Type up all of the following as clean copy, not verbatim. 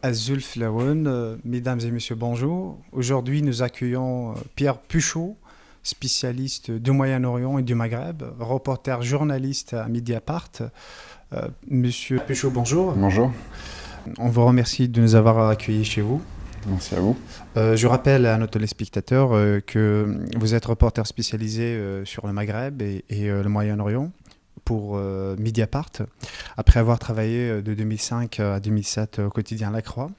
Azulf Laoun, mesdames et messieurs, bonjour. Aujourd'hui, nous accueillons Pierre Puchot, spécialiste du Moyen-Orient et du Maghreb, reporter journaliste à Mediapart. Monsieur Puchot, bonjour. Bonjour, On vous remercie de nous avoir accueillis chez vous. merci à vous. Je rappelle à nos téléspectateurs que vous êtes reporter spécialisé sur le Maghreb et le Moyen-Orient pour Mediapart, après avoir travaillé de 2005 à 2007 au quotidien La Croix,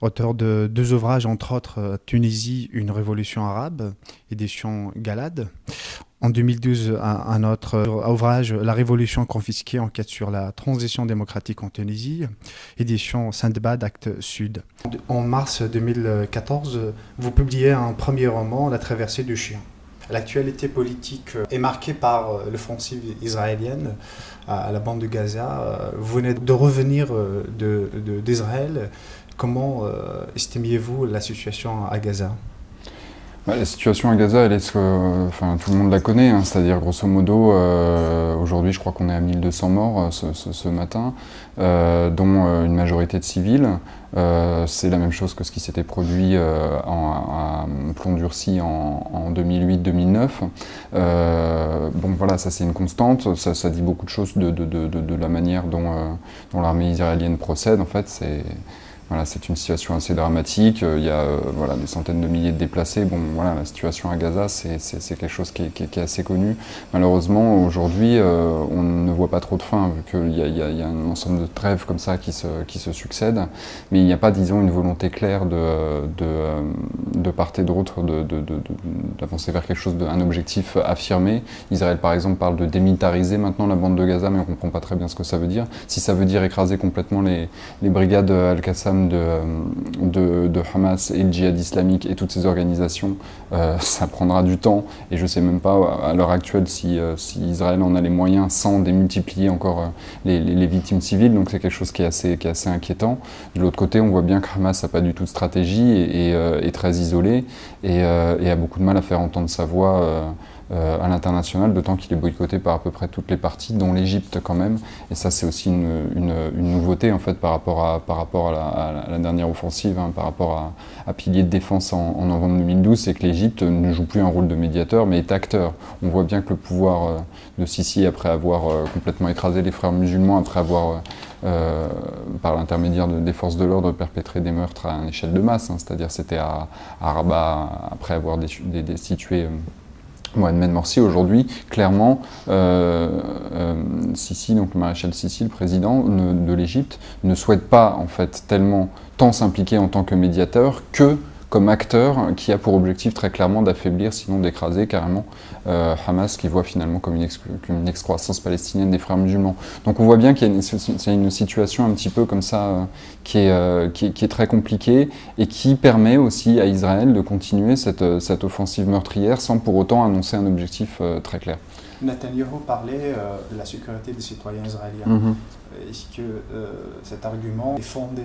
auteur de deux ouvrages, entre autres Tunisie, une révolution arabe, édition Galade. En 2012, un autre ouvrage, La Révolution confisquée, enquête sur la transition démocratique en Tunisie, édition Sindbad, acte Sud. En mars 2014, vous publiez un premier roman, La traversée du chien. L'actualité politique est marquée par l'offensive israélienne à la bande de Gaza. Vous venez de revenir d'Israël. Comment estimiez-vous la situation à Gaza ? La situation à Gaza, elle est tout le monde la connaît, hein, c'est-à-dire grosso modo, aujourd'hui je crois qu'on est à 1200 morts ce matin, dont une majorité de civils. C'est la même chose que ce qui s'était produit à plomb durci en 2008-2009. Voilà, ça c'est une constante, ça dit beaucoup de choses de la manière dont l'armée israélienne procède. En fait, c'est une situation assez dramatique. Il y a des centaines de milliers de déplacés. La situation à Gaza, c'est quelque chose qui est assez connu. Malheureusement, aujourd'hui, on ne voit pas trop de fin, vu qu'il y a un ensemble de trêves comme ça qui se succèdent. Mais il n'y a pas, disons, une volonté claire de part et d'autre d'avancer vers quelque chose, un objectif affirmé. Israël, par exemple, parle de démilitariser maintenant la bande de Gaza, mais on ne comprend pas très bien ce que ça veut dire. Si ça veut dire écraser complètement les brigades Al-Qassam de Hamas et le djihad islamique et toutes ces organisations, ça prendra du temps, et je ne sais même pas à l'heure actuelle si Israël en a les moyens sans démultiplier encore les victimes civiles. Donc c'est quelque chose qui est assez inquiétant. De l'autre côté, on voit bien que Hamas n'a pas du tout de stratégie et est très isolé et a beaucoup de mal à faire entendre sa voix à l'international, d'autant qu'il est boycotté par à peu près toutes les parties, dont l'Égypte quand même. Et ça, c'est aussi une nouveauté en fait par rapport à la dernière offensive, hein, par rapport à pilier de défense en novembre 2012, c'est que l'Égypte ne joue plus un rôle de médiateur, mais est acteur. On voit bien que le pouvoir de Sisi, après avoir complètement écrasé les frères musulmans, après avoir par l'intermédiaire des forces de l'ordre perpétré des meurtres à une échelle de masse, hein, c'est-à-dire c'était à Rabat, après avoir destitué Mohamed Morsi. Aujourd'hui, clairement, Sisi, donc le maréchal Sisi, le président de l'Égypte, ne souhaite pas en fait tellement tant s'impliquer en tant que médiateur que comme acteur qui a pour objectif très clairement d'affaiblir, sinon d'écraser carrément Hamas, qui voit finalement comme une excroissance palestinienne des frères musulmans. Donc on voit bien qu'il y a une situation un petit peu comme ça qui est très compliquée et qui permet aussi à Israël de continuer cette offensive meurtrière sans pour autant annoncer un objectif très clair. Netanyahou parlait de la sécurité des citoyens israéliens. Est-ce que cet argument est fondé ?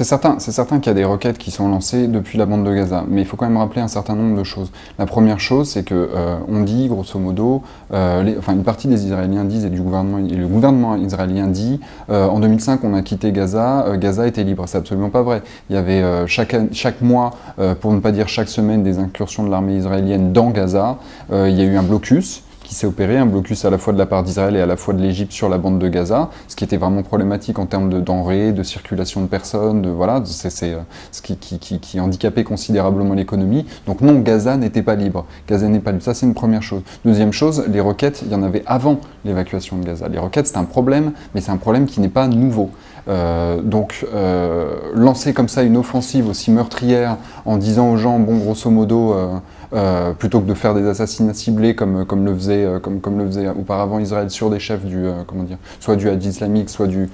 C'est certain qu'il y a des requêtes qui sont lancées depuis la bande de Gaza, mais il faut quand même rappeler un certain nombre de choses. La première chose, c'est que on dit, grosso modo, une partie des Israéliens disent, et le gouvernement israélien dit, en 2005, on a quitté Gaza, Gaza était libre. C'est absolument pas vrai. Il y avait chaque mois, pour ne pas dire chaque semaine, des incursions de l'armée israélienne dans Gaza. Il y a eu un blocus qui s'est opéré, un blocus à la fois de la part d'Israël et à la fois de l'Égypte sur la bande de Gaza, ce qui était vraiment problématique en termes de denrées, de circulation de personnes, c'est ce qui handicapait considérablement l'économie. Donc non, Gaza n'était pas libre. Gaza n'est pas libre. Ça, c'est une première chose. Deuxième chose, les requêtes, il y en avait avant l'évacuation de Gaza. Les requêtes, c'est un problème, mais c'est un problème qui n'est pas nouveau. Lancer comme ça une offensive aussi meurtrière en disant aux gens, grosso modo, plutôt que de faire des assassinats ciblés comme le faisait auparavant Israël sur des chefs soit du Hadj islamique, soit du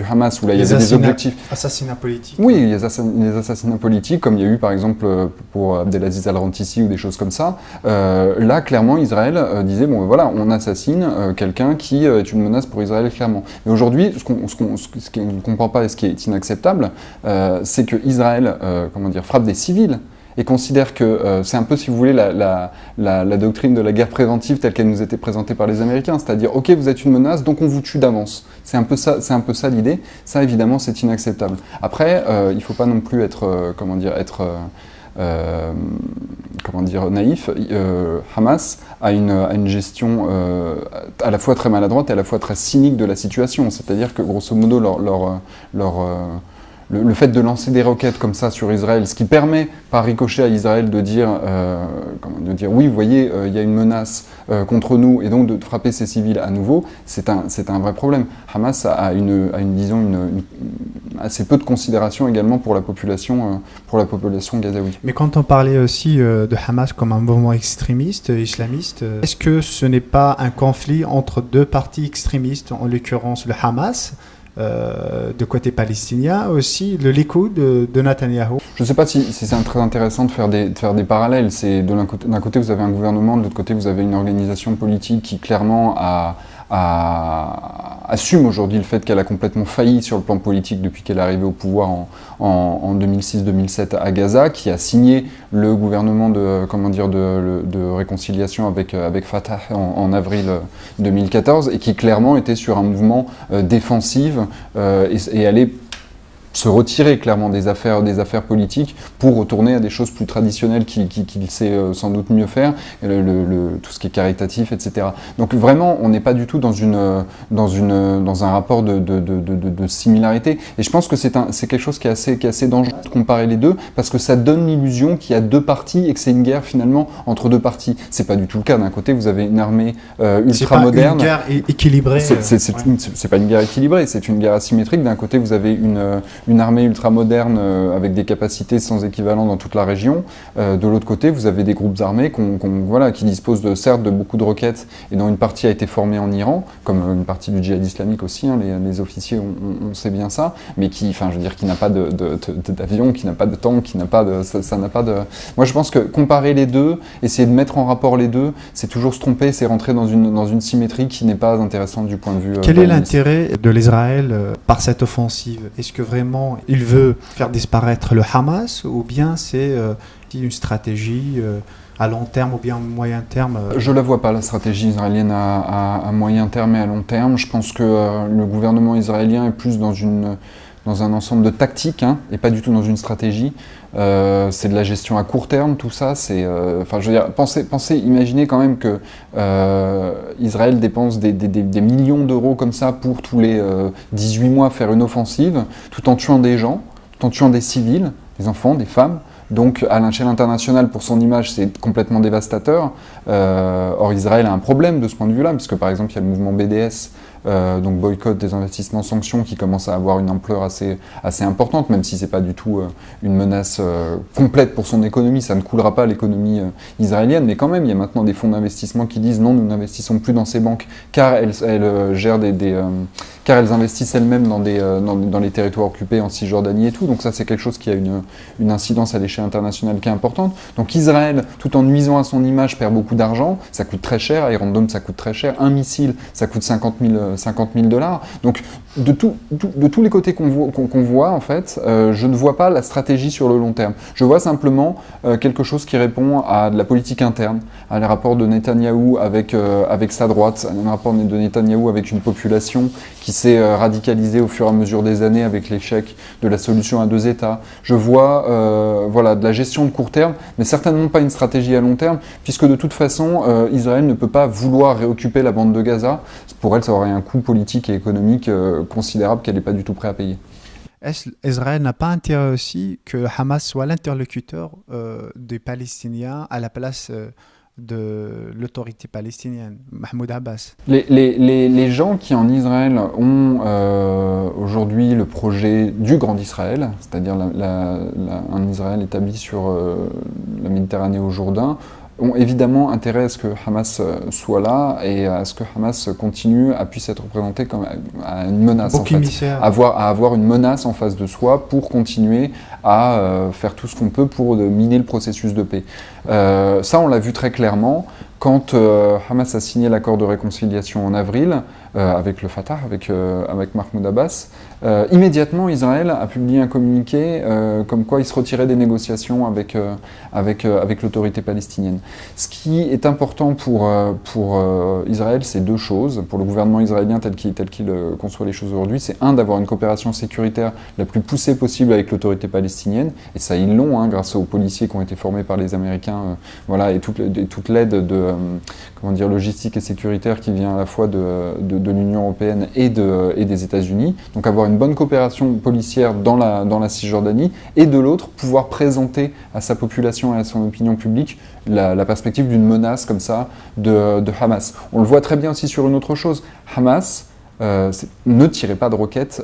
Hamas, où là il y avait des objectifs. Assassinats politiques. Oui, les assassinats politiques, comme il y a eu par exemple pour Abdelaziz Al-Rantissi ou des choses comme ça. Là, clairement, Israël disait, on assassine quelqu'un qui est une menace pour Israël, clairement. Mais aujourd'hui, ce qu'on ne comprend pas et ce qui est inacceptable, c'est que Israël frappe des civils. et considère que c'est un peu, si vous voulez, la doctrine de la guerre préventive telle qu'elle nous était présentée par les Américains, c'est-à-dire, ok, vous êtes une menace, donc on vous tue d'avance. C'est un peu ça l'idée. Ça, évidemment, c'est inacceptable. Après, il ne faut pas non plus être, naïf. Hamas a une gestion à la fois très maladroite et à la fois très cynique de la situation. C'est-à-dire que, grosso modo, le fait de lancer des roquettes comme ça sur Israël, ce qui permet par ricochet à Israël de dire oui, vous voyez, il y a une menace contre nous, et donc de frapper ces civils à nouveau, c'est un vrai problème. Hamas a assez peu de considération également pour la population gazaouie. Mais quand on parlait aussi de Hamas comme un mouvement extrémiste, islamiste, est-ce que ce n'est pas un conflit entre deux partis extrémistes, en l'occurrence le Hamas, de côté palestinien, aussi le Likoud de Netanyahou? Je ne sais pas si c'est très intéressant de faire des parallèles. D'un côté, vous avez un gouvernement, de l'autre côté, vous avez une organisation politique qui clairement assume aujourd'hui le fait qu'elle a complètement failli sur le plan politique depuis qu'elle est arrivée au pouvoir en 2006-2007 à Gaza, qui a signé le gouvernement de réconciliation avec Fatah en avril 2014, et qui clairement était sur un mouvement défensif et allait se retirer clairement des affaires politiques pour retourner à des choses plus traditionnelles qu'il sait sans doute mieux faire, tout ce qui est caritatif, etc. Donc vraiment, on n'est pas du tout dans un rapport de similarité. Et je pense que c'est quelque chose qui est assez dangereux de comparer les deux, parce que ça donne l'illusion qu'il y a deux parties et que c'est une guerre finalement entre deux parties. C'est pas du tout le cas. D'un côté, vous avez une armée ultra moderne. C'est pas une guerre équilibrée. C'est pas une guerre équilibrée, c'est une guerre asymétrique. D'un côté, vous avez une armée ultramoderne avec des capacités sans équivalent dans toute la région. De l'autre côté, vous avez des groupes armés qui disposent certes de beaucoup de roquettes, et dont une partie a été formée en Iran, comme une partie du djihad islamique aussi, hein, les officiers, on sait bien ça, mais qui n'a pas d'avion, qui n'a pas de tank, ça n'a pas de... Moi, je pense que comparer les deux, essayer de mettre en rapport les deux, c'est toujours se tromper, c'est rentrer dans une symétrie qui n'est pas intéressante du point de vue... Quel est l'intérêt de l'Israël par cette offensive? Est-ce que vraiment il veut faire disparaître le Hamas, ou bien c'est une stratégie à long terme ou bien à moyen terme? Je ne la vois pas, la stratégie israélienne à moyen terme et à long terme. Je pense que le gouvernement israélien est plus dans un ensemble de tactiques, hein, et pas du tout dans une stratégie. C'est de la gestion à court terme, tout ça. Imaginez quand même que Israël dépense des millions d'euros comme ça pour tous les 18 mois faire une offensive, tout en tuant des gens, tout en tuant des civils, des enfants, des femmes. Donc à l'échelle internationale, pour son image, c'est complètement dévastateur. Or Israël a un problème de ce point de vue-là, puisque par exemple il y a le mouvement BDS, donc boycott des investissements sanctions, qui commence à avoir une ampleur assez importante, même si c'est pas du tout une menace complète pour son économie. Ça ne coulera pas l'économie israélienne, mais quand même il y a maintenant des fonds d'investissement qui disent non, nous n'investissons plus dans ces banques, car elles gèrent car elles investissent elles-mêmes dans les territoires occupés en Cisjordanie et tout. Donc ça, c'est quelque chose qui a une incidence à l'échelle internationale qui est importante. Donc Israël, tout en nuisant à son image, perd beaucoup d'argent. Ça coûte très cher. Iron Dome, ça coûte très cher. Un missile, ça coûte 50 000 $. Donc de tous les côtés qu'on voit, en fait, je ne vois pas la stratégie sur le long terme. Je vois simplement quelque chose qui répond à de la politique interne, à les rapports de Netanyahou avec sa droite, un rapport de Netanyahou avec une population qui s'est radicalisée au fur et à mesure des années avec l'échec de la solution à deux États. Je vois de la gestion de court terme, mais certainement pas une stratégie à long terme, puisque de toute façon, Israël ne peut pas vouloir réoccuper la bande de Gaza. Pour elle, ça aurait un coût politique et économique considérable qu'elle n'est pas du tout prête à payer. Est-ce Israël n'a pas intérêt aussi que Hamas soit l'interlocuteur des Palestiniens à la place de l'autorité palestinienne, Mahmoud Abbas? Les gens qui en Israël ont aujourd'hui le projet du Grand Israël, c'est-à-dire un Israël établi sur la Méditerranée au Jourdain, ont évidemment intérêt à ce que Hamas soit là et à ce que Hamas puisse être représenté comme une menace, en fait. À avoir une menace en face de soi pour continuer à faire tout ce qu'on peut pour miner le processus de paix. Ça, on l'a vu très clairement quand Hamas a signé l'accord de réconciliation en avril avec le Fatah, avec Mahmoud Abbas. Immédiatement, Israël a publié un communiqué comme quoi il se retirait des négociations avec l'autorité palestinienne. Ce qui est important pour Israël, c'est deux choses. Pour le gouvernement israélien tel qu'il conçoit les choses aujourd'hui, c'est d'avoir une coopération sécuritaire la plus poussée possible avec l'autorité palestinienne, et ça ils l'ont, hein, grâce aux policiers qui ont été formés par les Américains, voilà, et toute l'aide logistique et sécuritaire qui vient à la fois de l'Union européenne et des États-Unis. Donc avoir une bonne coopération policière dans la Cisjordanie, et de l'autre, pouvoir présenter à sa population et à son opinion publique la perspective d'une menace comme ça de Hamas. On le voit très bien aussi sur une autre chose. Hamas ne tirait pas de roquettes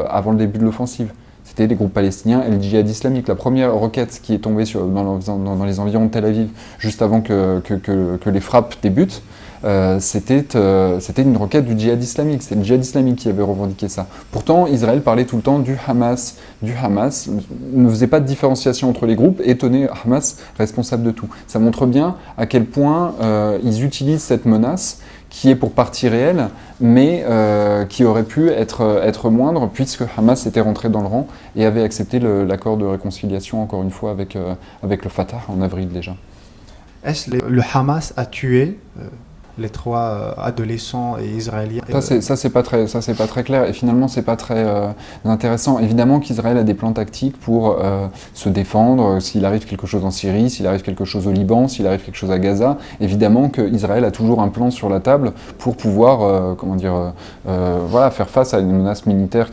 avant le début de l'offensive. C'était les groupes palestiniens et le djihad islamique. La première roquette qui est tombée dans les environs de Tel Aviv, juste avant que les frappes débutent, c'était une roquette du djihad islamique. C'est le djihad islamique qui avait revendiqué ça. Pourtant, Israël parlait tout le temps du Hamas, ne faisait pas de différenciation entre les groupes et tenait Hamas responsable de tout. Ça montre bien à quel point ils utilisent cette menace qui est pour partie réelle, mais qui aurait pu être moindre, puisque Hamas était rentré dans le rang et avait accepté l'accord de réconciliation, encore une fois, avec le Fatah en avril déjà. Est-ce que le Hamas a tué les trois adolescents et israéliens? Ça c'est pas très clair, et finalement c'est pas très intéressant. Évidemment qu'Israël a des plans tactiques pour se défendre s'il arrive quelque chose en Syrie, s'il arrive quelque chose au Liban, s'il arrive quelque chose à Gaza. Évidemment qu'Israël a toujours un plan sur la table pour pouvoir faire face à une menace militaire,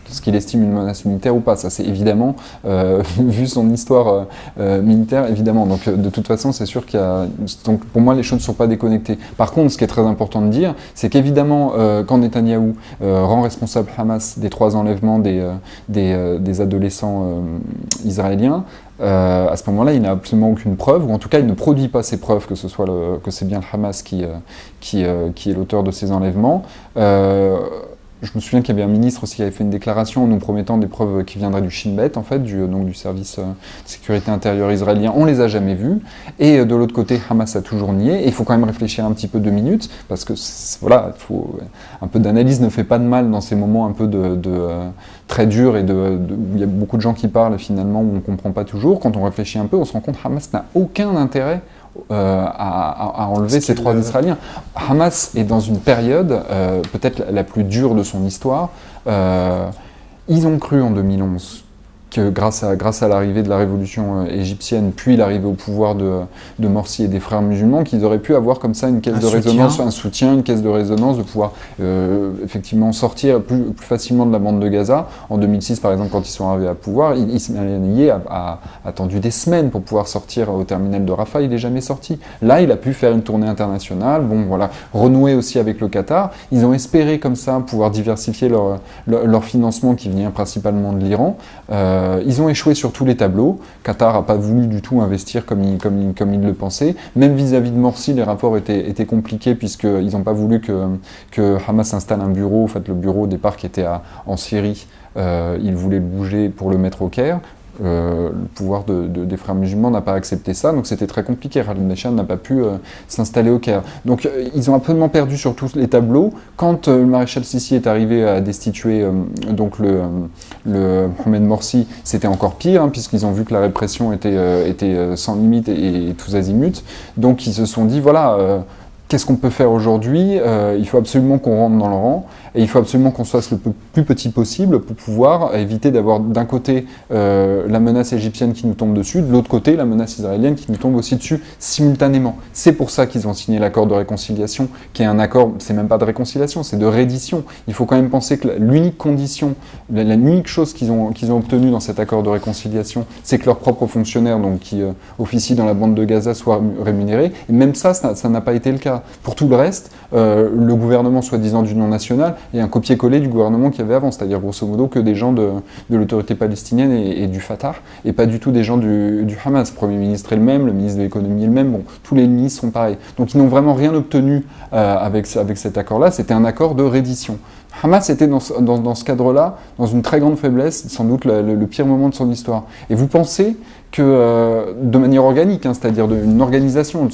ce qu'il estime une menace militaire ou pas. Ça c'est évidemment, vu son histoire militaire, évidemment. Donc de toute façon c'est sûr qu'il y a... Donc pour moi les choses ne sont pas déconnectées. Par contre, ce qui est très important de dire, c'est qu'évidemment, quand Netanyahou rend responsable Hamas des 3 enlèvements des adolescents israéliens, à ce moment-là, il n'a absolument aucune preuve, ou en tout cas, il ne produit pas ces preuves que c'est bien le Hamas qui est l'auteur de ces enlèvements. Je me souviens qu'il y avait un ministre aussi qui avait fait une déclaration en nous promettant des preuves qui viendraient du Shin Bet, en fait, du service de sécurité intérieure israélien. On les a jamais vues. Et de l'autre côté, Hamas a toujours nié. Et il faut quand même réfléchir un petit peu 2 minutes, parce que un peu d'analyse ne fait pas de mal dans ces moments un peu très durs et où il y a beaucoup de gens qui parlent finalement où on ne comprend pas toujours. Quand on réfléchit un peu, on se rend compte que Hamas n'a aucun intérêt à enlever ces 3 Israéliens. Hamas est dans une période peut-être la plus dure de son histoire. Ils ont cru en 2011 que grâce à l'arrivée de la révolution égyptienne, puis l'arrivée au pouvoir de Morsi et des frères musulmans, qu'ils auraient pu avoir comme ça une caisse de résonance, un soutien, une caisse de résonance, de pouvoir effectivement sortir plus facilement de la bande de Gaza. En 2006, par exemple, quand ils sont arrivés à pouvoir, Ismaël a attendu des semaines pour pouvoir sortir au terminal de Rafah, il n'est jamais sorti. Là, il a pu faire une tournée internationale, renouer aussi avec le Qatar. Ils ont espéré comme ça pouvoir diversifier leur financement qui vient principalement de l'Iran. Ils ont échoué sur tous les tableaux. Qatar n'a pas voulu du tout investir comme il le pensait. Même vis-à-vis de Morsi, les rapports étaient compliqués puisqu'ils n'ont pas voulu que Hamas installe un bureau. En fait, le bureau au départ qui était en Syrie, ils voulaient le bouger pour le mettre au Caire. Le pouvoir des frères musulmans n'a pas accepté ça, donc c'était très compliqué. Khaled Meshan n'a pas pu s'installer au Caire. Donc ils ont absolument perdu sur tous les tableaux. Quand le maréchal Sissi est arrivé à destituer le Mohamed Morsi, c'était encore pire, hein, puisqu'ils ont vu que la répression était sans limite et tous azimuts. Donc ils se sont dit, voilà... Qu'est-ce qu'on peut faire aujourd'hui? Il faut absolument qu'on rentre dans le rang et il faut absolument qu'on se fasse le plus petit possible pour pouvoir éviter d'avoir d'un côté la menace égyptienne qui nous tombe dessus, de l'autre côté la menace israélienne qui nous tombe aussi dessus simultanément. C'est pour ça qu'ils ont signé l'accord de réconciliation, qui est un accord, c'est même pas de réconciliation, c'est de reddition. Il faut quand même penser que l'unique condition, l'unique chose qu'ils ont obtenue dans cet accord de réconciliation, c'est que leurs propres fonctionnaires, donc qui officient dans la bande de Gaza, soient rémunérés. Et même ça n'a pas été le cas. Pour tout le reste, le gouvernement soi-disant d'union nationale est un copier-coller du gouvernement qu'il y avait avant, c'est-à-dire grosso modo que des gens de l'autorité palestinienne et du Fatah, et pas du tout des gens du Hamas. Le Premier ministre est le même, le ministre de l'économie est le même, tous les ministres sont pareils. Donc ils n'ont vraiment rien obtenu avec cet accord-là, c'était un accord de reddition. Hamas était dans ce cadre-là, dans une très grande faiblesse, sans doute le pire moment de son histoire. Et vous pensez que de manière organique, hein, c'est-à-dire une organisation,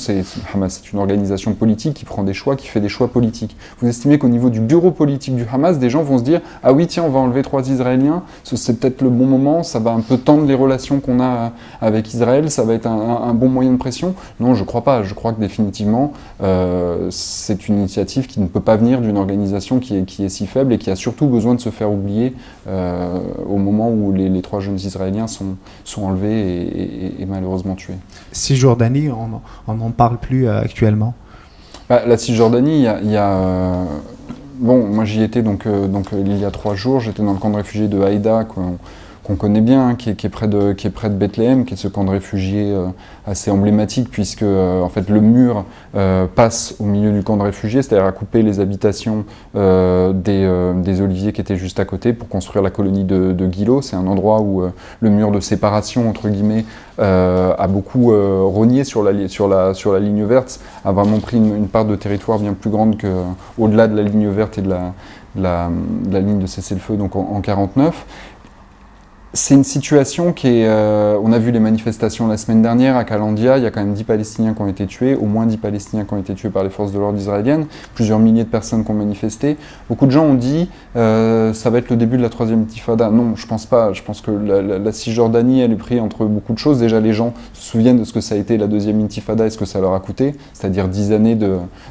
Hamas c'est une organisation politique qui prend des choix, qui fait des choix politiques. Vous estimez qu'au niveau du bureau politique du Hamas, des gens vont se dire « ah oui tiens on va enlever 3 Israéliens, c'est peut-être le bon moment, ça va un peu tendre les relations qu'on a avec Israël, ça va être un bon moyen de pression. Non, je crois pas. Je crois que définitivement c'est une initiative qui ne peut pas venir d'une organisation qui est si faible et qui a surtout besoin de se faire oublier au moment où les 3 jeunes Israéliens sont enlevés et malheureusement tués. Cisjordanie, on n'en parle plus actuellement. La Cisjordanie, il y a bon, moi j'y étais donc il y a 3 jours, j'étais dans le camp de réfugiés de Haïda, qu'on connaît bien, qui est près de Bethléem, qui est ce camp de réfugiés assez emblématique, puisque en fait le mur passe au milieu du camp de réfugiés, c'est-à-dire à couper les habitations des oliviers qui étaient juste à côté pour construire la colonie de Guilo. C'est un endroit où le mur de séparation, entre guillemets, a beaucoup rogné sur la ligne verte, a vraiment pris une part de territoire bien plus grande qu'au-delà de la ligne verte et de la ligne de cessez-le-feu donc en 1949. C'est une situation qui est... on a vu les manifestations la semaine dernière à Kalandia, il y a quand même 10 Palestiniens qui ont été tués, au moins 10 Palestiniens qui ont été tués par les forces de l'ordre israéliennes, plusieurs milliers de personnes qui ont manifesté. Beaucoup de gens ont dit ça va être le début de la 3e intifada. Non, je pense pas. Je pense que la Cisjordanie, elle est prise entre beaucoup de choses. Déjà, les gens se souviennent de ce que ça a été la 2e intifada et ce que ça leur a coûté, c'est-à-dire 10 années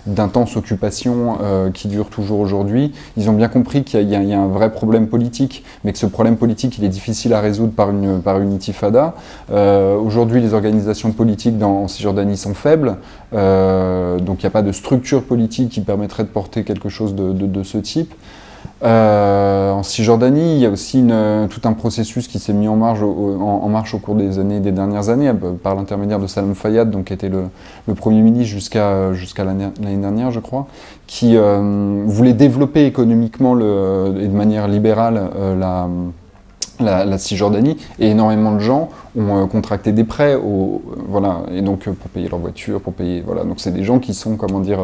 d'intense occupation qui dure toujours aujourd'hui. Ils ont bien compris qu'il y a un vrai problème politique, mais que ce problème politique, il est difficile à résoudre par une intifada. Aujourd'hui, les organisations politiques en Cisjordanie sont faibles, donc il n'y a pas de structure politique qui permettrait de porter quelque chose de ce type. En Cisjordanie, il y a aussi tout un processus qui s'est mis en marche au cours des dernières années, par l'intermédiaire de Salam Fayyad, donc, qui était le Premier ministre jusqu'à l'année dernière, je crois, qui voulait développer économiquement et de manière libérale la Cisjordanie, et énormément de gens ont contracté des prêts, voilà, et donc pour payer leur voiture, voilà, donc c'est des gens qui sont, comment dire,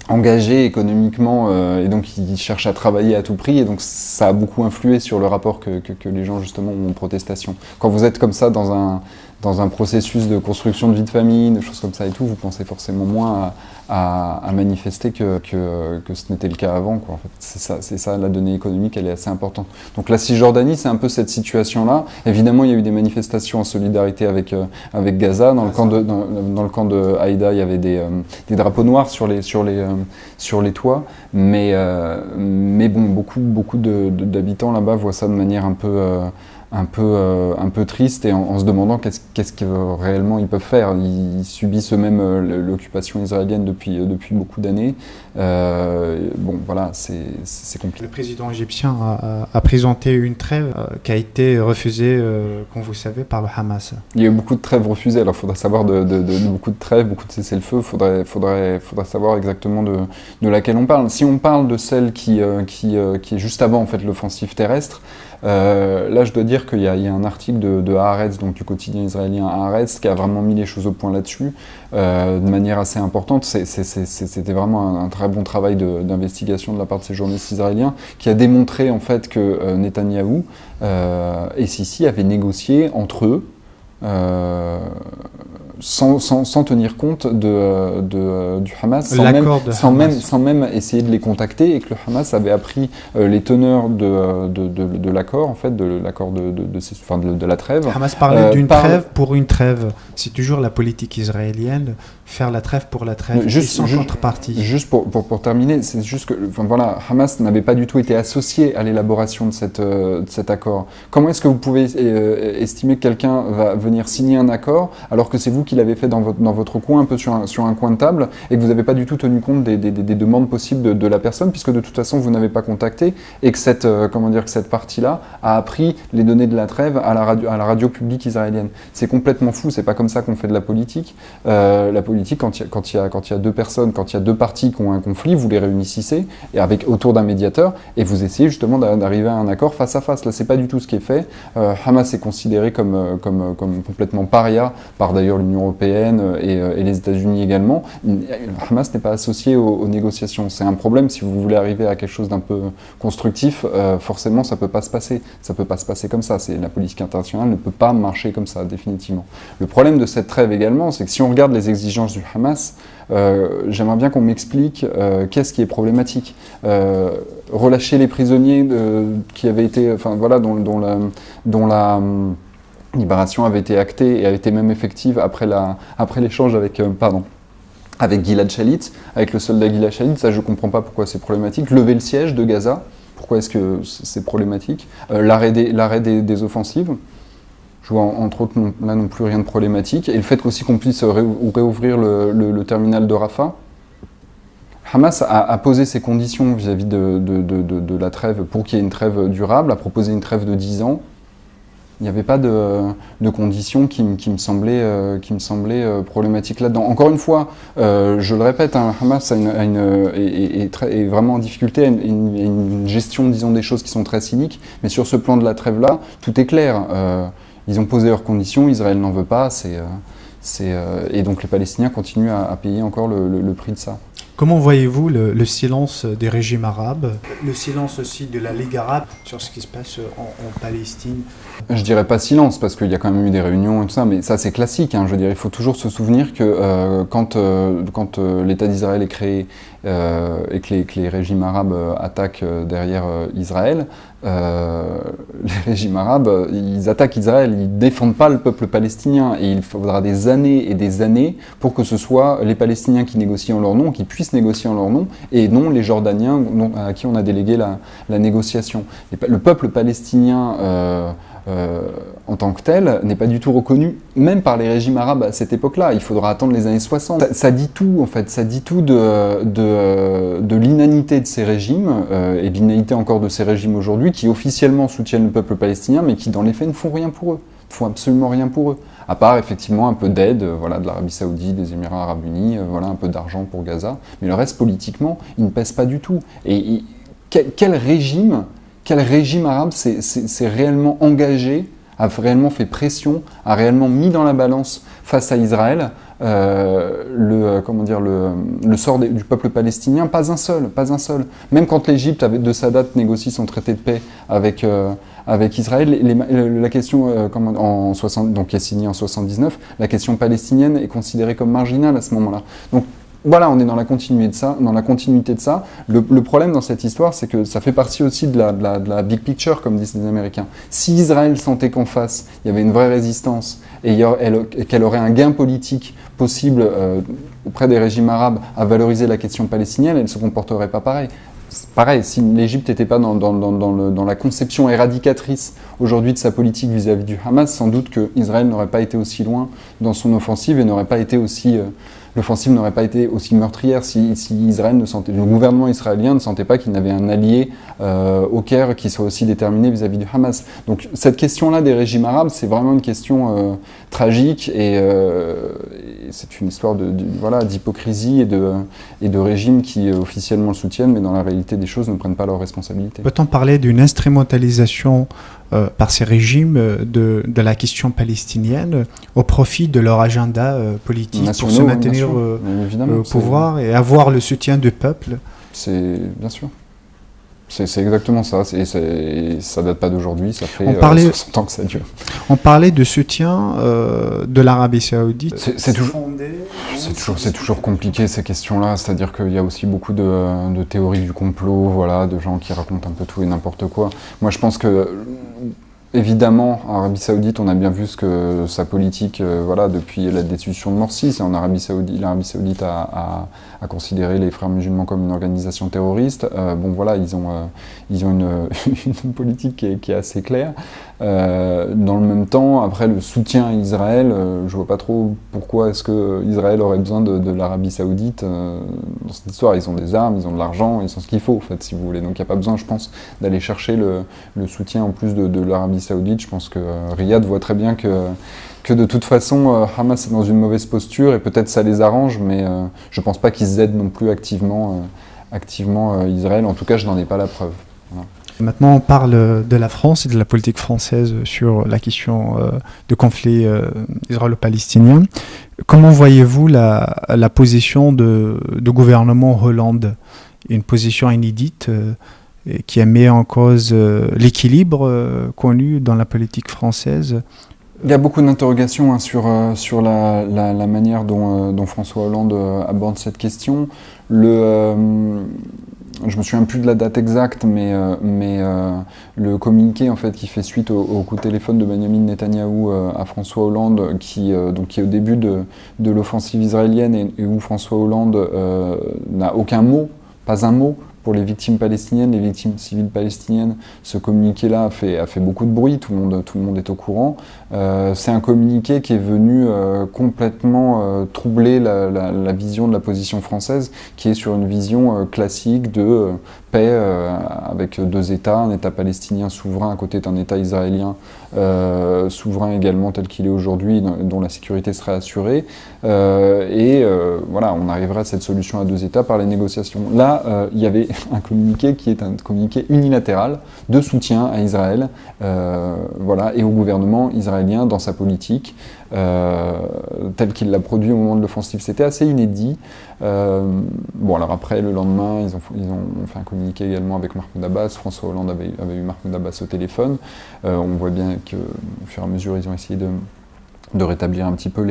engagés économiquement, et donc ils cherchent à travailler à tout prix, et donc ça a beaucoup influé sur le rapport que les gens justement ont en protestation. Quand vous êtes comme ça dans un processus de construction de vie de famille, de choses comme ça et tout, vous pensez forcément moins à manifester que ce n'était le cas avant, quoi. En fait, c'est ça, la donnée économique, elle est assez importante. Donc la Cisjordanie, c'est un peu cette situation-là. Évidemment, il y a eu des manifestations en solidarité avec Gaza. Dans le camp de Haïda, il y avait des drapeaux noirs sur les toits. Mais bon, beaucoup d'habitants là-bas voient ça de manière un peu triste, et en se demandant qu'est-ce que réellement ils peuvent faire. Ils subissent eux-mêmes l'occupation israélienne depuis beaucoup d'années. Bon, voilà, c'est compliqué. Le président égyptien a présenté une trêve qui a été refusée, comme vous savez, par le Hamas. Il y a eu beaucoup de trêves refusées. Alors, il faudrait savoir de beaucoup de trêves, beaucoup de cessez-le-feu. Faudrait savoir exactement de laquelle on parle. Si on parle de celle qui est juste avant, en fait, l'offensive terrestre, là, je dois dire qu'il y a un article de Haaretz, donc du quotidien israélien Haaretz, qui a vraiment mis les choses au point là-dessus, de manière assez importante. C'était vraiment un très bon travail d'investigation de la part de ces journalistes israéliens, qui a démontré en fait que Netanyahou et Sisi avaient négocié entre eux, sans tenir compte du Hamas, sans même essayer de les contacter, et que le Hamas avait appris les teneurs de l'accord, en fait, de l'accord de la trêve. Le Hamas parlait d'une trêve pour une trêve. C'est toujours la politique israélienne, faire la trêve pour la trêve, sans contrepartie. Juste pour terminer, c'est juste que, enfin, voilà, Hamas n'avait pas du tout été associé à l'élaboration de cet accord. Comment est-ce que vous pouvez estimer que quelqu'un va venir signer un accord alors que c'est vous qui l'avez fait dans votre coin, un peu sur un coin de table, et que vous n'avez pas du tout tenu compte des demandes possibles de la personne, puisque de toute façon vous n'avez pas contacté, et que cette partie-là a appris les données de la trêve à la radio publique israélienne. C'est complètement fou, c'est pas comme ça qu'on fait de la politique. La politique, quand il y a deux personnes, quand il y a deux parties qui ont un conflit, vous les réunissez et autour d'un médiateur, et vous essayez justement d'arriver à un accord face à face. Là, c'est pas du tout ce qui est fait. Hamas est considéré comme complètement paria par d'ailleurs l'Union l'Union européenne et les États-Unis également. Le Hamas n'est pas associé aux négociations. C'est un problème si vous voulez arriver à quelque chose d'un peu constructif. Forcément, ça peut pas se passer. Ça peut pas se passer comme ça. La politique internationale ne peut pas marcher comme ça, définitivement. Le problème de cette trêve également, c'est que si on regarde les exigences du Hamas, j'aimerais bien qu'on m'explique qu'est-ce qui est problématique. Relâcher les prisonniers qui avaient été, enfin voilà, dont la libération avait été actée et a été même effective après l'échange avec Gilad Shalit, avec le soldat Gilad Shalit. Ça, je ne comprends pas pourquoi c'est problématique. Lever le siège de Gaza, pourquoi est-ce que c'est problématique. L'arrêt des offensives, je vois entre autres là non plus rien de problématique. Et le fait aussi qu'on puisse réouvrir le terminal de Rafah. Hamas a posé ses conditions vis-à-vis de la trêve pour qu'il y ait une trêve durable, a proposé une trêve de 10 ans. Il n'y avait pas de conditions qui me semblaient problématiques là-dedans. Encore une fois, je le répète, Hamas est vraiment en difficulté, une gestion, disons, des choses qui sont très cyniques, mais sur ce plan de la trêve-là, tout est clair. Ils ont posé leurs conditions, Israël n'en veut pas, et donc les Palestiniens continuent à payer encore le prix de ça. Comment voyez-vous le silence des régimes arabes, le silence aussi de la Ligue arabe sur ce qui se passe en Palestine? Je dirais pas silence, parce qu'il y a quand même eu des réunions et tout ça, mais ça c'est classique. Je veux dire, il faut toujours se souvenir que quand l'État d'Israël est créé et que les régimes arabes attaquent derrière Israël, les régimes arabes, ils attaquent Israël, ils ne défendent pas le peuple palestinien, et il faudra des années et des années pour que ce soit les Palestiniens qui négocient en leur nom, qui puissent négocier en leur nom, et non les Jordaniens à qui on a délégué la négociation. Le peuple palestinien en tant que tel n'est pas du tout reconnu, même par les régimes arabes à cette époque-là. Il faudra attendre les années 60. Ça dit tout, en fait. Ça dit tout de l'inanité de ces régimes, et de l'inanité encore de ces régimes aujourd'hui, qui officiellement soutiennent le peuple palestinien, mais qui dans les faits ne font rien pour eux. Ne font absolument rien pour eux. À part effectivement un peu d'aide de l'Arabie Saoudite, des Émirats Arabes Unis, un peu d'argent pour Gaza. Mais le reste, politiquement, il ne pèse pas du tout. Et quel régime arabe s'est réellement engagé, a réellement fait pression, a réellement mis dans la balance face à Israël le sort du peuple palestinien? Pas un seul. Même quand l'Égypte de Sadat négocie son traité de paix avec Israël, la question donc qui est signée en 79, la question palestinienne est considérée comme marginale à ce moment-là. Donc voilà, on est dans la continuité de ça. Le problème dans cette histoire, c'est que ça fait partie aussi de la big picture, comme disent les Américains. Si Israël sentait qu'en face, il y avait une vraie résistance et qu'elle aurait un gain politique possible auprès des régimes arabes à valoriser la question palestinienne, elle ne se comporterait pas pareil. Pareil, si l'Égypte n'était pas dans la conception éradicatrice aujourd'hui de sa politique vis-à-vis du Hamas, sans doute que Israël n'aurait pas été aussi loin dans son offensive et l'offensive n'aurait pas été aussi meurtrière si le gouvernement israélien ne sentait pas qu'il n'avait un allié au Caire qui soit aussi déterminé vis-à-vis du Hamas. Donc cette question-là des régimes arabes, c'est vraiment une question tragique et c'est une histoire d'hypocrisie et de régimes qui officiellement le soutiennent, mais dans la réalité des choses ne prennent pas leurs responsabilités. Peut-on parler d'une instrumentalisation par ces régimes de la question palestinienne au profit de leur agenda politique pour se maintenir au pouvoir et avoir le soutien du peuple? Bien sûr. C'est exactement ça, et ça date pas d'aujourd'hui, ça fait 60 ans que ça dure. On parlait de soutien de l'Arabie Saoudite. C'est toujours compliqué ces questions-là, c'est-à-dire qu'il y a aussi beaucoup de théories du complot, de gens qui racontent un peu tout et n'importe quoi. Moi je pense que évidemment, en Arabie Saoudite, on a bien vu ce que sa politique, depuis la destitution de Morsi, c'est l'Arabie Saoudite a considéré les frères musulmans comme une organisation terroriste. Ils ont une politique qui est assez claire. Dans le même temps, après le soutien à Israël, je vois pas trop pourquoi est-ce que Israël aurait besoin de l'Arabie Saoudite dans cette histoire. Ils ont des armes, ils ont de l'argent, ils ont ce qu'il faut, en fait, si vous voulez. Donc il n'y a pas besoin, je pense, d'aller chercher le soutien en plus de l'Arabie Saoudite. Je pense que Riyad voit très bien que de toute façon, Hamas est dans une mauvaise posture et peut-être ça les arrange, mais je pense pas qu'ils aident non plus activement Israël. En tout cas, je n'en ai pas la preuve. Voilà. Maintenant, on parle de la France et de la politique française sur la question de conflit israélo-palestinien. Comment voyez-vous la position de gouvernement Hollande, une position inédite qui a mis en cause l'équilibre connu dans la politique française? Il y a beaucoup d'interrogations sur la manière dont François Hollande aborde cette question. Je me souviens plus de la date exacte, mais le communiqué en fait qui fait suite au coup de téléphone de Benjamin Netanyahou à François Hollande, qui est au début de l'offensive israélienne et où François Hollande n'a aucun mot, pas un mot, pour les victimes palestiniennes, les victimes civiles palestiniennes. Ce communiqué-là a fait beaucoup de bruit, tout le monde est au courant. C'est un communiqué qui est venu complètement troubler la vision de la position française, qui est sur une vision classique de paix avec deux États, un État palestinien souverain à côté d'un État israélien souverain également tel qu'il est aujourd'hui, dont la sécurité serait assurée. Voilà, on arriverait à cette solution à deux États par les négociations. Là, il y avait un communiqué qui est un communiqué unilatéral de soutien à Israël voilà, et au gouvernement israélien dans sa politique, tel qu'il l'a produit au moment de l'offensive. C'était assez inédit. Bon, alors après, le lendemain, ils ont fait un communiqué également avec Mahmoud Abbas. François Hollande avait eu Mahmoud Abbas au téléphone. On voit bien qu'au fur et à mesure, ils ont essayé de rétablir un petit peu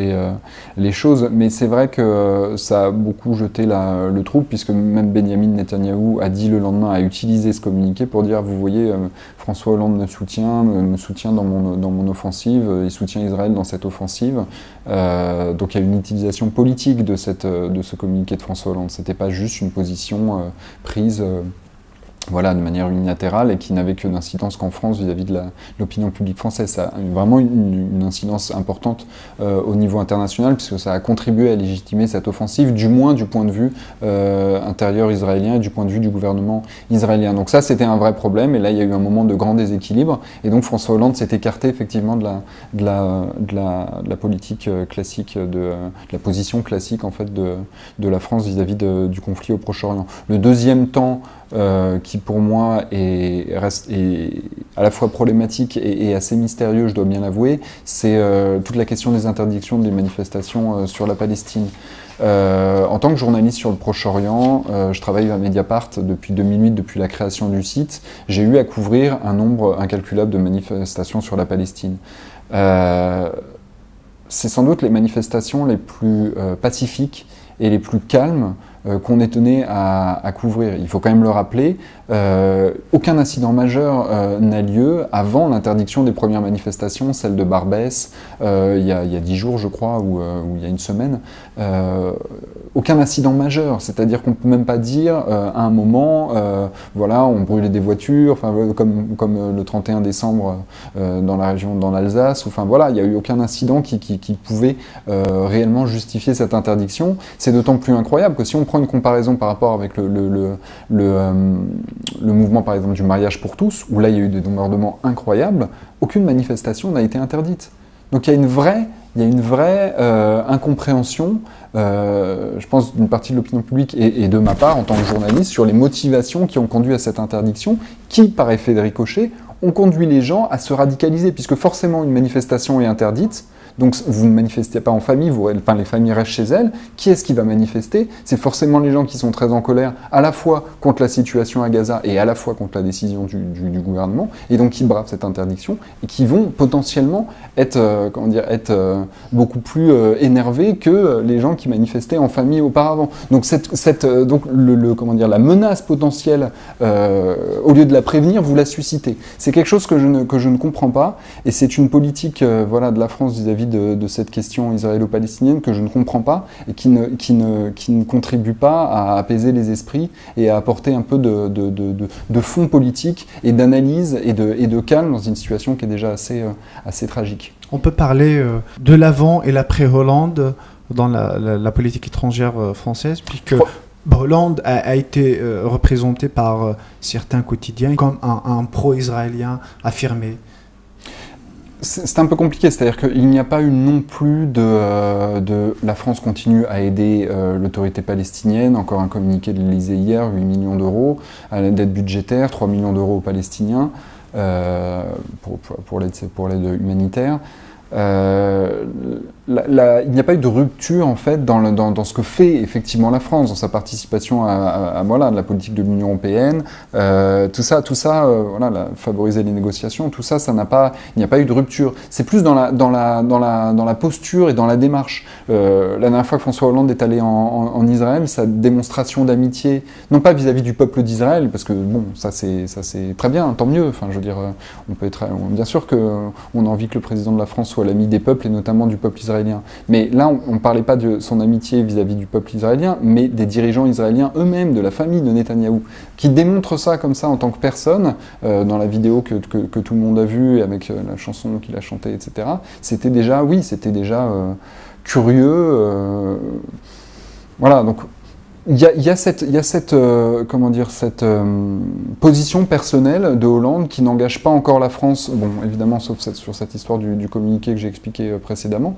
les choses, mais c'est vrai que ça a beaucoup jeté le trouble, puisque même Benjamin Netanyahou a dit le lendemain, a utilisé ce communiqué pour dire, vous voyez, François Hollande me soutient dans mon offensive, il soutient Israël dans cette offensive. Donc il y a une utilisation politique de ce communiqué de François Hollande, c'était pas juste une position prise voilà, de manière unilatérale et qui n'avait que d'incidence qu'en France vis-à-vis de l'opinion publique française. Ça a vraiment une incidence importante au niveau international, puisque ça a contribué à légitimer cette offensive, du moins du point de vue intérieur israélien et du point de vue du gouvernement israélien. Donc ça, c'était un vrai problème, et là, il y a eu un moment de grand déséquilibre, et donc François Hollande s'est écarté effectivement de la politique classique, de la position classique en fait de la France vis-à-vis du conflit au Proche-Orient. Le deuxième temps, qui pour moi reste à la fois problématique et assez mystérieux, je dois bien l'avouer, c'est toute la question des interdictions des manifestations sur la Palestine. En tant que journaliste sur le Proche-Orient, je travaille à Mediapart depuis 2008, depuis la création du site. J'ai eu à couvrir un nombre incalculable de manifestations sur la Palestine. C'est sans doute les manifestations les plus pacifiques et les plus calmes qu'on est tenu à couvrir. Il faut quand même le rappeler, aucun incident majeur n'a lieu avant l'interdiction des premières manifestations, celle de Barbès, il y a 10 jours je crois, ou il y a une semaine. Aucun incident majeur, c'est-à-dire qu'on ne peut même pas dire à un moment, voilà, on brûlait des voitures, enfin, comme le 31 décembre dans la région, dans l'Alsace, enfin voilà, il n'y a eu aucun incident qui pouvait réellement justifier cette interdiction. C'est d'autant plus incroyable que si on prend une comparaison par rapport avec le mouvement par exemple du mariage pour tous, où là il y a eu des débordements incroyables, aucune manifestation n'a été interdite. Donc il y a une vraie incompréhension, je pense, d'une partie de l'opinion publique et de ma part en tant que journaliste, sur les motivations qui ont conduit à cette interdiction, qui, par effet de ricochet, ont conduit les gens à se radicaliser, puisque forcément une manifestation est interdite. Donc vous ne manifestez pas en famille, les familles restent chez elles. Qui est-ce qui va manifester? C'est forcément les gens qui sont très en colère, à la fois contre la situation à Gaza et à la fois contre la décision du gouvernement, et donc qui bravent cette interdiction, et qui vont potentiellement être beaucoup plus énervés que les gens qui manifestaient en famille auparavant. Donc la menace potentielle, au lieu de la prévenir, vous la suscitez. C'est quelque chose que je ne comprends pas, et c'est une politique de la France vis-à-vis de cette question israélo-palestinienne que je ne comprends pas et qui ne contribue pas à apaiser les esprits et à apporter un peu de fond politique et d'analyse et de calme dans une situation qui est déjà assez tragique. On peut parler de l'avant et l'après Hollande dans la politique étrangère française, puisque Hollande a été représenté par certains quotidiens comme un pro-israélien affirmé. C'est un peu compliqué, c'est-à-dire qu'il n'y a pas eu non plus de la France continue à aider l'autorité palestinienne, encore un communiqué de l'Élysée hier, 8 millions d'euros, à l'aide budgétaire, 3 millions d'euros aux Palestiniens pour l'aide humanitaire. Il n'y a pas eu de rupture en fait dans ce que fait effectivement la France, dans sa participation à voilà, la politique de l'Union européenne, tout ça voilà, favoriser les négociations, tout ça, il n'y a pas eu de rupture. C'est plus dans la posture et dans la démarche. La dernière fois que François Hollande est allé en Israël, sa démonstration d'amitié, non pas vis-à-vis du peuple d'Israël, parce que bon, ça c'est très bien, tant mieux. Enfin, je veux dire, bien sûr qu'on a envie que le président de la France soit l'ami des peuples et notamment du peuple israélien. Mais là, on ne parlait pas de son amitié vis-à-vis du peuple israélien, mais des dirigeants israéliens eux-mêmes, de la famille de Netanyahou, qui démontrent ça comme ça en tant que personne, dans la vidéo que tout le monde a vue, avec la chanson qu'il a chantée, etc. C'était déjà curieux. Voilà, donc il y a cette position personnelle de Hollande qui n'engage pas encore la France, bon évidemment sauf sur cette histoire du communiqué que j'ai expliqué précédemment,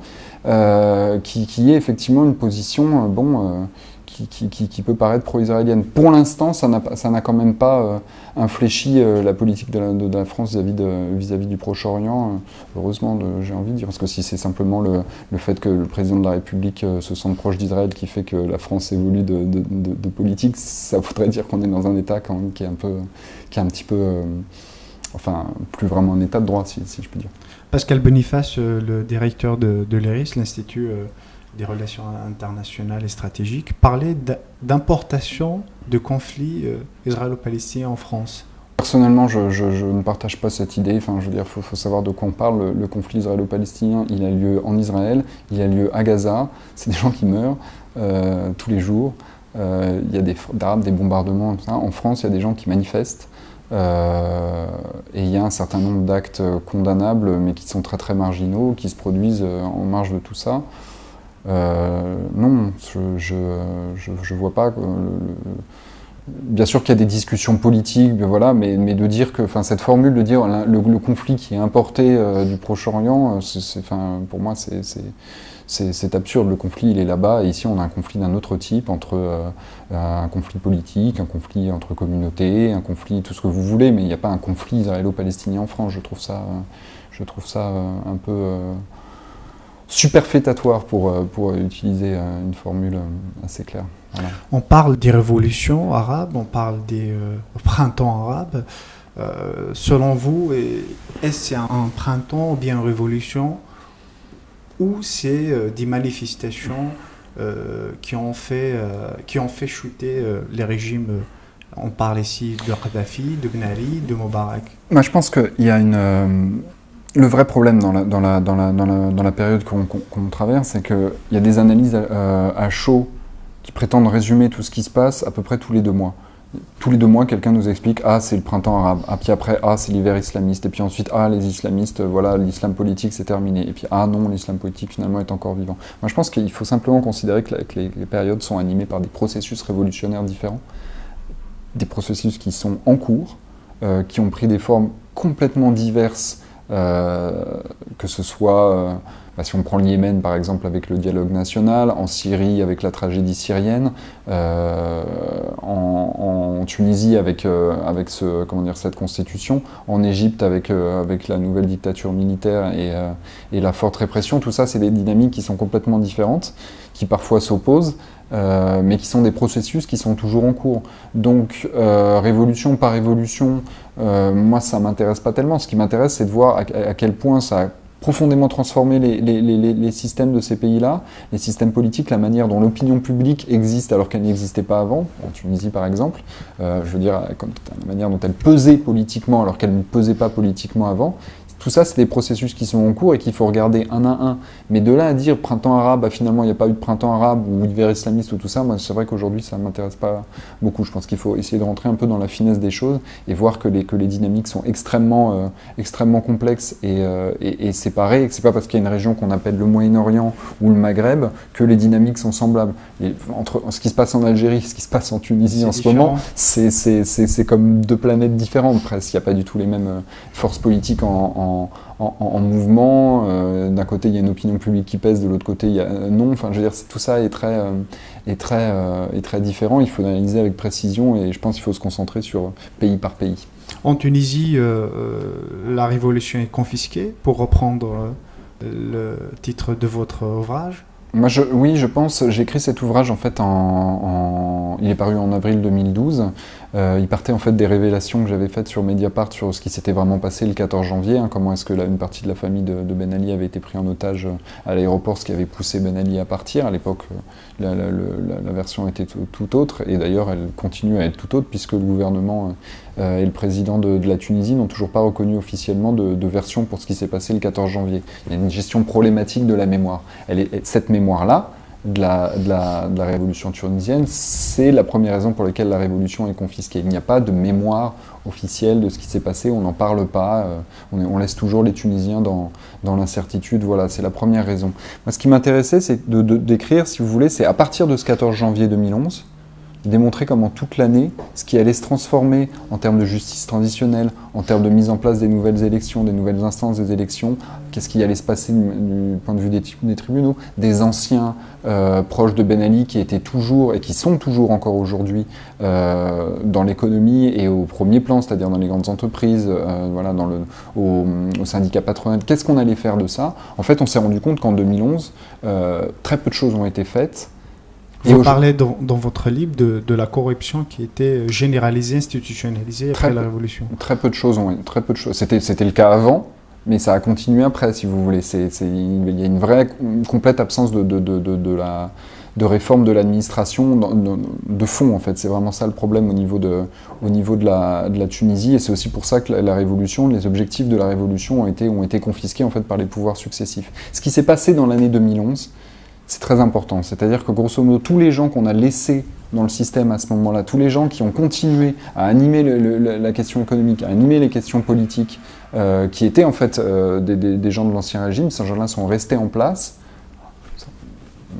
qui est effectivement une position qui peut paraître pro-israélienne. Pour l'instant, ça n'a quand même pas infléchi la politique de la France vis-à-vis du Proche-Orient. Heureusement, j'ai envie de dire, parce que si c'est simplement le fait que le président de la République se sente proche d'Israël qui fait que la France évolue de politique, ça voudrait dire qu'on est dans un État quand même qui est un petit peu, enfin, plus vraiment un État de droit, si je puis dire. Pascal Boniface, le directeur de l'ERIS, l'Institut des relations internationales et stratégiques, parlait d'importation de conflits israélo-palestiniens en France. Personnellement, je ne partage pas cette idée. Enfin, je veux dire, faut savoir de quoi on parle. Le conflit israélo-palestinien, il a lieu en Israël, il a lieu à Gaza. C'est des gens qui meurent tous les jours. Il y a des bombardements. Tout ça. En France, il y a des gens qui manifestent. Et il y a un certain nombre d'actes condamnables, mais qui sont très très marginaux, qui se produisent en marge de tout ça. Non, je vois pas. Bien sûr qu'il y a des discussions politiques, voilà, mais de dire que, enfin, cette formule de dire le conflit qui est importé du Proche-Orient, pour moi, c'est absurde. Le conflit, il est là-bas, et ici, on a un conflit d'un autre type, entre un conflit politique, un conflit entre communautés, un conflit, tout ce que vous voulez, mais il n'y a pas un conflit israélo-palestinien en France. Je trouve ça un peu superfétatoire pour utiliser une formule assez claire. Voilà. On parle des révolutions arabes, on parle des printemps arabes. Selon vous, est-ce un printemps ou bien une révolution, ou c'est des manifestations qui ont fait chuter les régimes? On parle ici de Kadhafi, de Ben Ali, de Moubarak. Moi, je pense qu'il y a le vrai problème dans la période qu'on traverse, c'est qu'il y a des analyses à chaud qui prétendent résumer tout ce qui se passe à peu près tous les 2 mois. Tous les 2 mois, quelqu'un nous explique « Ah, c'est le printemps arabe », ah, puis après « Ah, c'est l'hiver islamiste », et puis ensuite « Ah, les islamistes, voilà, l'islam politique, c'est terminé », et puis « Ah non, l'islam politique, finalement, est encore vivant ». Moi, je pense qu'il faut simplement considérer que les périodes sont animées par des processus révolutionnaires différents, des processus qui sont en cours, qui ont pris des formes complètement diverses, que ce soit, si on prend le Yémen par exemple avec le dialogue national, en Syrie avec la tragédie syrienne, en Tunisie avec cette constitution, en Égypte avec la nouvelle dictature militaire et la forte répression, tout ça c'est des dynamiques qui sont complètement différentes, qui parfois s'opposent, mais qui sont des processus qui sont toujours en cours. Donc, révolution par révolution, moi, ça ne m'intéresse pas tellement. Ce qui m'intéresse, c'est de voir à quel point ça a profondément transformé les systèmes de ces pays-là, les systèmes politiques, la manière dont l'opinion publique existe alors qu'elle n'existait pas avant, en Tunisie par exemple, je veux dire, la manière dont elle pesait politiquement alors qu'elle ne pesait pas politiquement avant. Tout ça, c'est des processus qui sont en cours et qu'il faut regarder un à un. Mais de là à dire printemps arabe, finalement, il n'y a pas eu de printemps arabe ou hiver islamiste ou tout ça, moi, c'est vrai qu'aujourd'hui, ça ne m'intéresse pas beaucoup. Je pense qu'il faut essayer de rentrer un peu dans la finesse des choses et voir que les dynamiques sont extrêmement complexes et séparées. Et que ce n'est pas parce qu'il y a une région qu'on appelle le Moyen-Orient ou le Maghreb que les dynamiques sont semblables. Entre ce qui se passe en Algérie et ce qui se passe en Tunisie en ce moment, c'est comme 2 planètes différentes presque. Il n'y a pas du tout les mêmes forces politiques en en mouvement. D'un côté, il y a une opinion publique qui pèse, de l'autre côté, il y a non. Enfin, je veux dire, tout ça est très différent. Il faut analyser avec précision et je pense qu'il faut se concentrer sur pays par pays. En Tunisie, la révolution est confisquée, pour reprendre le titre de votre ouvrage. Oui, je pense. J'ai écrit cet ouvrage en fait il est paru en avril 2012. Il partait en fait des révélations que j'avais faites sur Mediapart sur ce qui s'était vraiment passé le 14 janvier. Comment est-ce que une partie de la famille de Ben Ali avait été pris en otage à l'aéroport, ce qui avait poussé Ben Ali à partir. À l'époque, la version était tout autre, et d'ailleurs elle continue à être tout autre puisque le gouvernement et le président de la Tunisie n'ont toujours pas reconnu officiellement de version pour ce qui s'est passé le 14 janvier. Il y a une gestion problématique de la mémoire. Cette mémoire-là, de la révolution tunisienne, c'est la première raison pour laquelle la révolution est confisquée. Il n'y a pas de mémoire officielle de ce qui s'est passé, on n'en parle pas, on laisse toujours les Tunisiens dans l'incertitude, voilà, c'est la première raison. Moi, ce qui m'intéressait, c'est d'écrire, si vous voulez, c'est à partir de ce 14 janvier 2011, démontrer comment toute l'année, ce qui allait se transformer en termes de justice transitionnelle, en termes de mise en place des nouvelles élections, des nouvelles instances des élections, qu'est-ce qui allait se passer du point de vue des tribunaux, des anciens proches de Ben Ali qui étaient toujours et qui sont toujours encore aujourd'hui dans l'économie et au premier plan, c'est-à-dire dans les grandes entreprises, voilà, au syndicat patronal. Qu'est-ce qu'on allait faire de ça? En fait, on s'est rendu compte qu'en 2011, très peu de choses ont été faites. Vous parlez dans votre livre de la corruption qui était généralisée, institutionnalisée après la Révolution. Très peu de choses. C'était le cas avant, mais ça a continué après, si vous voulez. Il y a une complète absence de réforme de l'administration de fond, en fait. C'est vraiment ça le problème au niveau de la Tunisie, et c'est aussi pour ça que la révolution, les objectifs de la révolution ont été confisqués en fait par les pouvoirs successifs. Ce qui s'est passé dans l'année 2011, c'est très important. C'est-à-dire que grosso modo, tous les gens qu'on a laissés dans le système à ce moment-là, tous les gens qui ont continué à animer la question économique, à animer les questions politiques, qui étaient en fait des gens de l'Ancien Régime, ces gens-là sont restés en place.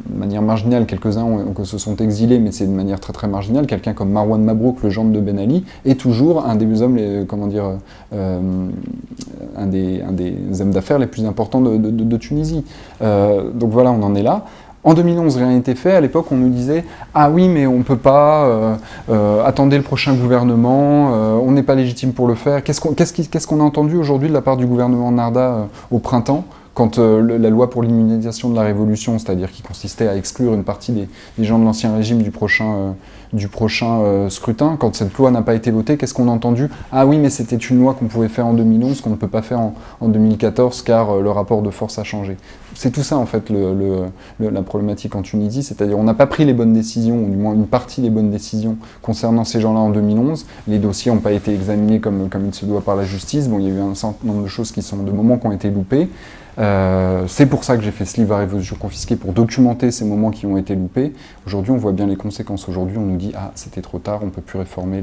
De manière marginale, quelques-uns se sont exilés, mais c'est de manière très très marginale. Quelqu'un comme Marwan Mabrouk, le gendre de Ben Ali, est toujours un des hommes, un des hommes d'affaires les plus importants de Tunisie. Donc voilà, on en est là. En 2011, rien n'était fait. À l'époque, on nous disait « Ah oui, mais on ne peut pas, attendez le prochain gouvernement, on n'est pas légitime pour le faire ». Qu'est-ce qu'on a entendu aujourd'hui de la part du gouvernement Narda au printemps, quand la loi pour l'immunisation de la Révolution, c'est-à-dire qui consistait à exclure une partie des gens de l'Ancien Régime du prochain scrutin, quand cette loi n'a pas été votée, qu'est-ce qu'on a entendu? Ah oui, mais c'était une loi qu'on pouvait faire en 2011, qu'on ne peut pas faire en 2014, car le rapport de force a changé. C'est tout ça, en fait, la problématique en Tunisie, c'est-à-dire on n'a pas pris les bonnes décisions, ou du moins une partie des bonnes décisions concernant ces gens-là en 2011. Les dossiers n'ont pas été examinés comme il se doit par la justice. Bon, il y a eu un certain nombre de choses de moments qui ont été loupés. C'est pour ça que j'ai fait ce livre à Révolution confisquée, pour documenter ces moments qui ont été loupés. Aujourd'hui, on voit bien les conséquences. Aujourd'hui, on nous dit « Ah, c'était trop tard, on ne peut plus réformer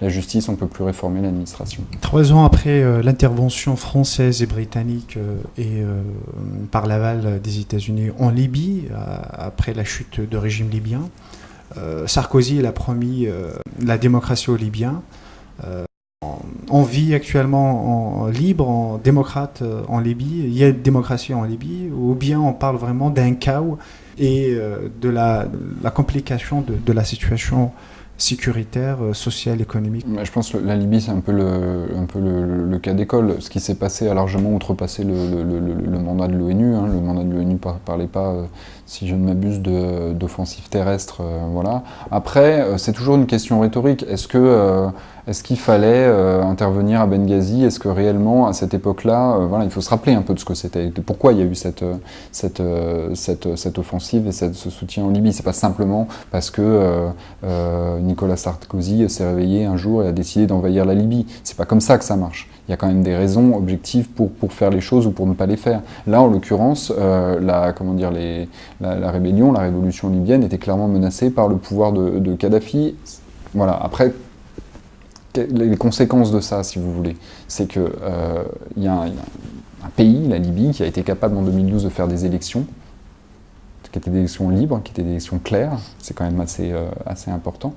la justice, on ne peut plus réformer l'administration ». 3 ans après l'intervention française et britannique par l'aval des États-Unis en Libye, après la chute du régime libyen, Sarkozy a promis la démocratie aux Libyens. On vit actuellement libre, en démocrate en Libye, il y a une démocratie en Libye, ou bien on parle vraiment d'un chaos et de la complication de la situation sécuritaire, sociale, économique. Je pense que la Libye, c'est un peu le cas d'école. Ce qui s'est passé a largement outrepassé le mandat de l'ONU. Hein. Le mandat de l'ONU ne parlait pas, si je ne m'abuse, d'offensive terrestre. Voilà. Après, c'est toujours une question rhétorique. Est-ce qu'il fallait intervenir à Benghazi? Est-ce que réellement, à cette époque-là, voilà, il faut se rappeler un peu de ce que c'était, pourquoi il y a eu cette offensive et ce soutien en Libye. C'est pas simplement parce que Nicolas Sarkozy s'est réveillé un jour et a décidé d'envahir la Libye. C'est pas comme ça que ça marche. Il y a quand même des raisons objectives pour faire les choses ou pour ne pas les faire. Là, en l'occurrence, la rébellion, la révolution libyenne était clairement menacée par le pouvoir de Kadhafi. Voilà. Après, les conséquences de ça, si vous voulez, c'est qu'il y a un pays, la Libye, qui a été capable en 2012 de faire des élections, qui étaient des élections libres, qui étaient des élections claires, c'est quand même assez important.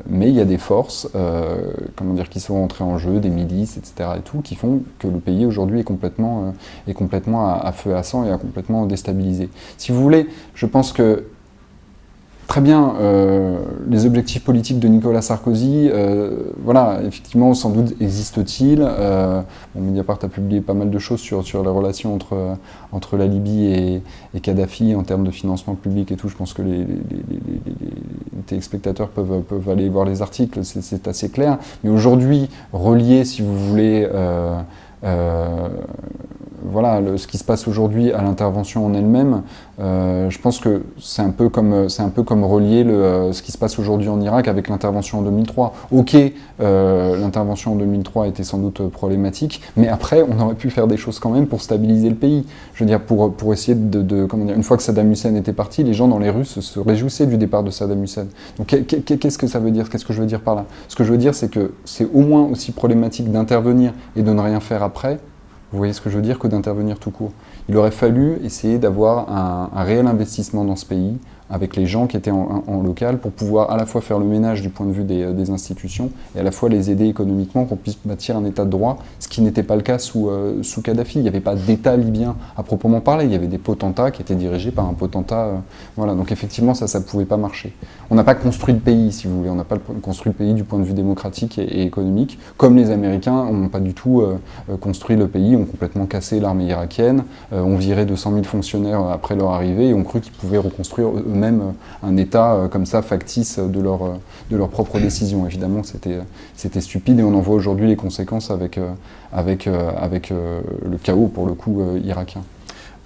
Mais il y a des forces qui sont entrées en jeu, des milices, etc. et tout, qui font que le pays aujourd'hui est complètement à feu et à sang et a complètement déstabilisé. Si vous voulez, je pense que très bien, les objectifs politiques de Nicolas Sarkozy, effectivement, sans doute existent-ils. Mediapart a publié pas mal de choses sur les relations entre la Libye et Kadhafi en termes de financement public et tout. Je pense que les téléspectateurs peuvent aller voir les articles, c'est assez clair. Mais aujourd'hui, relier, si vous voulez, ce qui se passe aujourd'hui à l'intervention en elle-même, je pense que c'est un peu comme relier ce qui se passe aujourd'hui en Irak avec l'intervention en 2003. Ok, l'intervention en 2003 était sans doute problématique, mais après, on aurait pu faire des choses quand même pour stabiliser le pays. Je veux dire, pour essayer une fois que Saddam Hussein était parti, les gens dans les rues se réjouissaient du départ de Saddam Hussein. Donc, qu'est-ce que ça veut dire? Qu'est-ce que je veux dire par là? Ce que je veux dire, c'est que c'est au moins aussi problématique d'intervenir et de ne rien faire après. Vous voyez ce que je veux dire, que d'intervenir tout court. Il aurait fallu essayer d'avoir un réel investissement dans ce pays, avec les gens qui étaient en local, pour pouvoir à la fois faire le ménage du point de vue des institutions, et à la fois les aider économiquement, qu'on puisse bâtir un état de droit, ce qui n'était pas le cas sous Kadhafi. Il n'y avait pas d'état libyen à proprement parler, il y avait des potentats qui étaient dirigés par un potentat. Donc effectivement, ça ne pouvait pas marcher. On n'a pas construit le pays, si vous voulez, on n'a pas construit le pays du point de vue démocratique et économique, comme les Américains n'ont pas du tout construit le pays, ont complètement cassé l'armée irakienne, ont viré 200 000 fonctionnaires après leur arrivée, et ont cru qu'ils pouvaient reconstruire eux-mêmes un État comme ça factice de leur propre décision. Évidemment, c'était stupide, et on en voit aujourd'hui les conséquences avec le chaos, pour le coup, irakien.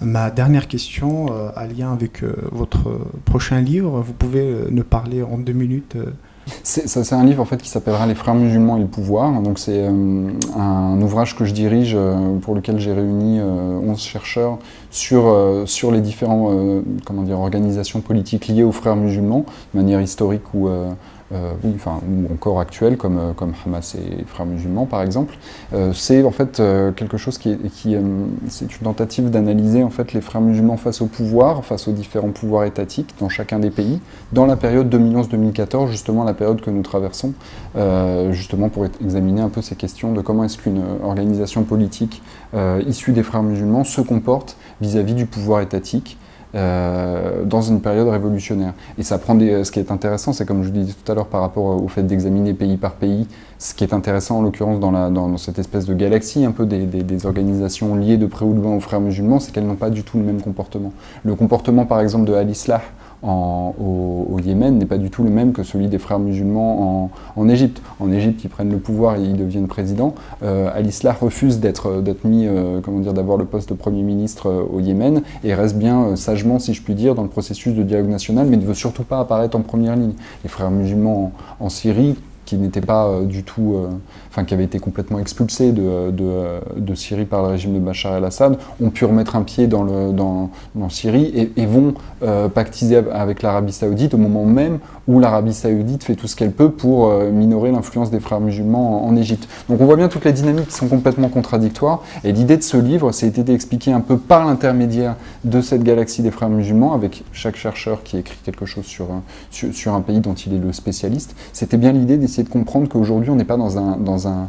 Ma dernière question a lien avec votre prochain livre. Vous pouvez nous parler en 2 minutes C'est un livre en fait qui s'appellera Les Frères musulmans et le pouvoir. Donc c'est un ouvrage que je dirige pour lequel j'ai réuni 11 chercheurs sur les différentes organisations politiques liées aux Frères musulmans, de manière historique ou encore actuelle, comme Hamas et les Frères musulmans par exemple. C'est en fait quelque chose c'est une tentative d'analyser en fait les Frères musulmans face au pouvoir, face aux différents pouvoirs étatiques dans chacun des pays, dans la période 2011-2014, justement la période que nous traversons, justement pour examiner un peu ces questions de comment est-ce qu'une organisation politique issue des Frères musulmans se comporte vis-à-vis du pouvoir étatique, dans une période révolutionnaire. Et ça prend ce qui est intéressant, c'est comme je vous disais tout à l'heure par rapport au fait d'examiner pays par pays, ce qui est intéressant en l'occurrence dans cette espèce de galaxie un peu des organisations liées de près ou de loin aux Frères musulmans, c'est qu'elles n'ont pas du tout le même comportement. Le comportement par exemple de Al-Islah au Yémen n'est pas du tout le même que celui des Frères musulmans en Égypte. En Égypte, ils prennent le pouvoir et ils deviennent présidents. Al-Islah refuse d'être mis, d'avoir le poste de Premier ministre au Yémen, et reste bien sagement, si je puis dire, dans le processus de dialogue national, mais ne veut surtout pas apparaître en première ligne. Les Frères musulmans en Syrie, qui n'étaient pas du tout, qui avaient été complètement expulsés de Syrie par le régime de Bachar el-Assad, ont pu remettre un pied dans Syrie et vont pactiser avec l'Arabie Saoudite au moment même où l'Arabie Saoudite fait tout ce qu'elle peut pour minorer l'influence des Frères musulmans en Égypte. Donc on voit bien toutes les dynamiques qui sont complètement contradictoires, et l'idée de ce livre, c'était d'expliquer un peu par l'intermédiaire de cette galaxie des Frères musulmans, avec chaque chercheur qui écrit quelque chose sur un pays dont il est le spécialiste. C'était bien l'idée d'essayer de comprendre qu'aujourd'hui on n'est pas dans un